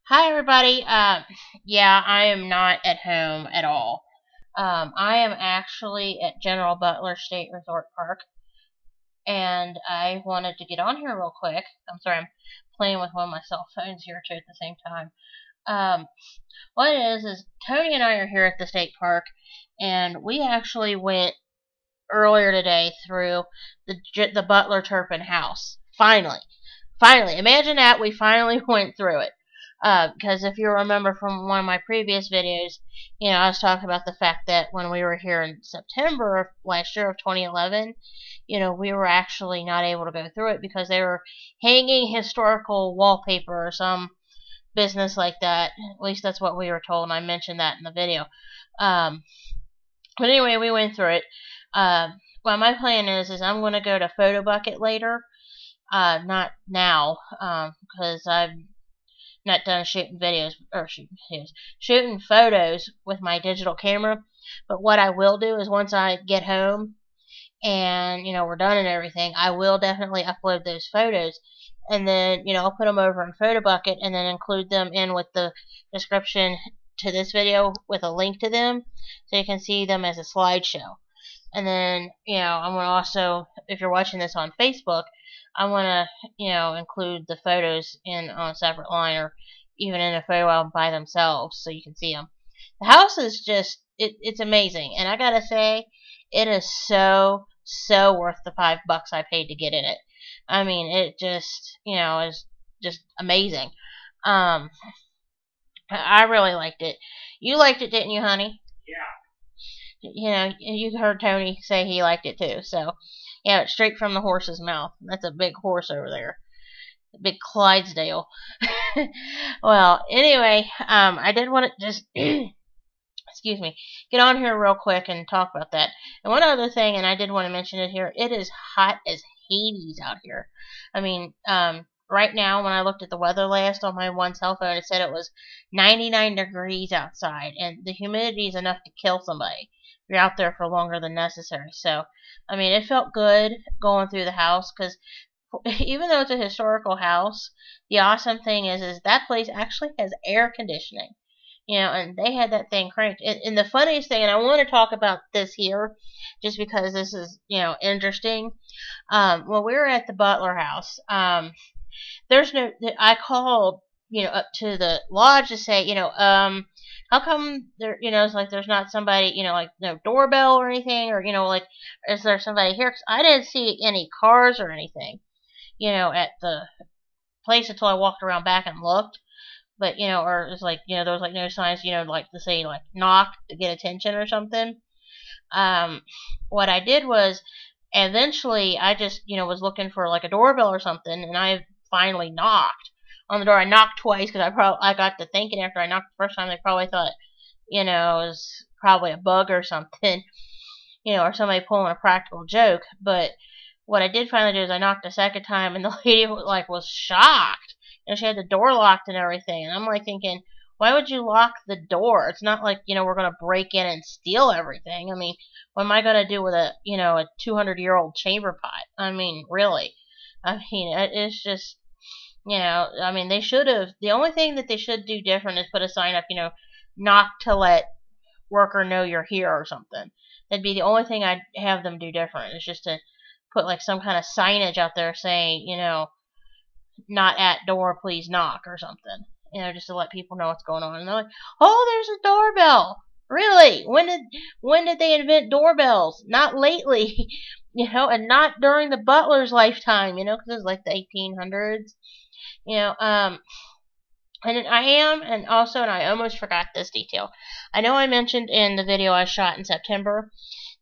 Hi everybody. Yeah, I am not at home at all. I am actually at General Butler State Resort Park, and I wanted to get on here real quick. I'm sorry, I'm playing with one of my cell phones here too at the same time. Um, what it is Tony and I are here at the state park, and we actually went earlier today through the Butler-Turpin house. Finally, imagine that we finally went through it. Because if you remember from one of my previous videos, I was talking about the fact that when we were here in September of last year of 2011, we were actually not able to go through it because they were hanging historical wallpaper or some business like that. At least that's what we were told, and I mentioned that in the video. Um, but anyway, we went through it. Well, my plan is I'm going to go to Photo Bucket later. Not now, because I'm not done shooting videos or shooting photos with my digital camera. But what I will do is once I get home and we're done and everything, I will definitely upload those photos, and then I'll put them over in Photo Bucket and then include them in with the description to this video with a link to them, so you can see them as a slideshow. And then I'm gonna also, if you're watching this on Facebook, I want to, include the photos in on a separate line or even in a photo album by themselves so you can see them. The house is just, it's amazing. And I gotta say, it is so worth the $5 I paid to get in it. I mean, it just, is just amazing. I really liked it. You liked it, didn't you, honey? You heard Tony say he liked it too. So, yeah, it's straight from the horse's mouth. That's a big horse over there, a big Clydesdale. Well, anyway, I did want to just, excuse me, get on here real quick and talk about that. And one other thing, and I did want to mention it here, it is hot as Hades out here. I mean, right now, when I looked at the weather last on my one cell phone, it said it was 99 degrees outside, and the humidity is enough to kill somebody if you're out there for longer than necessary. So, I mean, it felt good going through the house, because even though it's a historical house, the awesome thing is that place actually has air conditioning. And they had that thing cranked. And the funniest thing, and I want to talk about this here, just because this is, interesting. When we were at the Butler house, there's no, I called, up to the lodge to say, how come there, it's like there's not somebody, like no doorbell or anything, or, like, is there somebody here? 'Cause I didn't see any cars or anything, at the place until I walked around back and looked. But, or it's like, there was like no signs, like to say like knock to get attention or something. What I did was eventually I just, was looking for like a doorbell or something, and I finally knocked on the door. I knocked twice because I got to thinking after I knocked the first time they probably thought, it was probably a bug or something, or somebody pulling a practical joke. But what I did finally do is I knocked a second time, and the lady was shocked. She had the door locked and everything. And I'm like thinking, why would you lock the door? It's not like, we're going to break in and steal everything. I mean, what am I going to do with a 200-year-old chamber pot? I mean, really. I mean, it's just, I mean, they should have, the only thing that they should do different is put a sign up, knock to let worker know you're here or something. That'd be the only thing I'd have them do different, is just to put like some kind of signage out there saying, not at door, please knock, or something. Just to let people know what's going on. And they're like, oh, there's a doorbell. Really? When did they invent doorbells? Not lately, and not during the Butler's lifetime, because it was like the 1800s. And I almost forgot this detail. I know I mentioned in the video I shot in September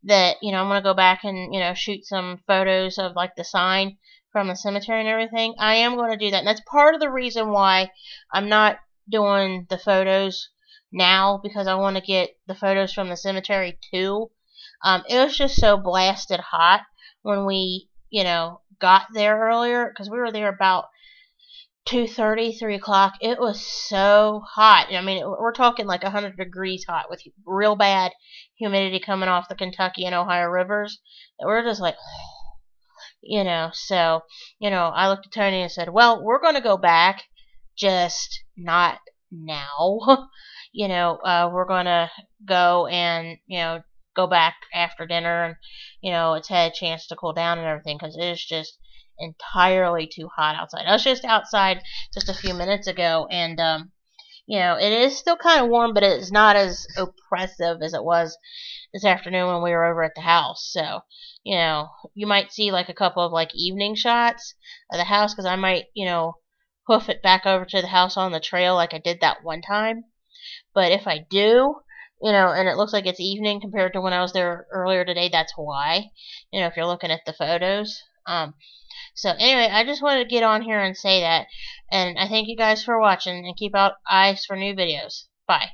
that, I'm going to go back and, shoot some photos of like the sign from the cemetery and everything. I am going to do that, and that's part of the reason why I'm not doing the photos now, because I want to get the photos from the cemetery too. It was just so blasted hot when we, got there earlier, because we were there about 2:30, 3 o'clock. It was so hot. I mean, we're talking like 100 degrees hot with real bad humidity coming off the Kentucky and Ohio rivers. We're just like, so, I looked at Tony and said, well, we're going to go back just not now. We're gonna go and go back after dinner, and it's had a chance to cool down and everything, because it is just entirely too hot outside. I was just outside just a few minutes ago, and it is still kind of warm, but it's not as oppressive as it was this afternoon when we were over at the house. So, you might see like a couple of like evening shots of the house, because I might, hoof it back over to the house on the trail like I did that one time. But if I do, and it looks like it's evening compared to when I was there earlier today, that's why. If you're looking at the photos. So anyway, I just wanted to get on here and say that, and I thank you guys for watching, and keep out eyes for new videos. Bye.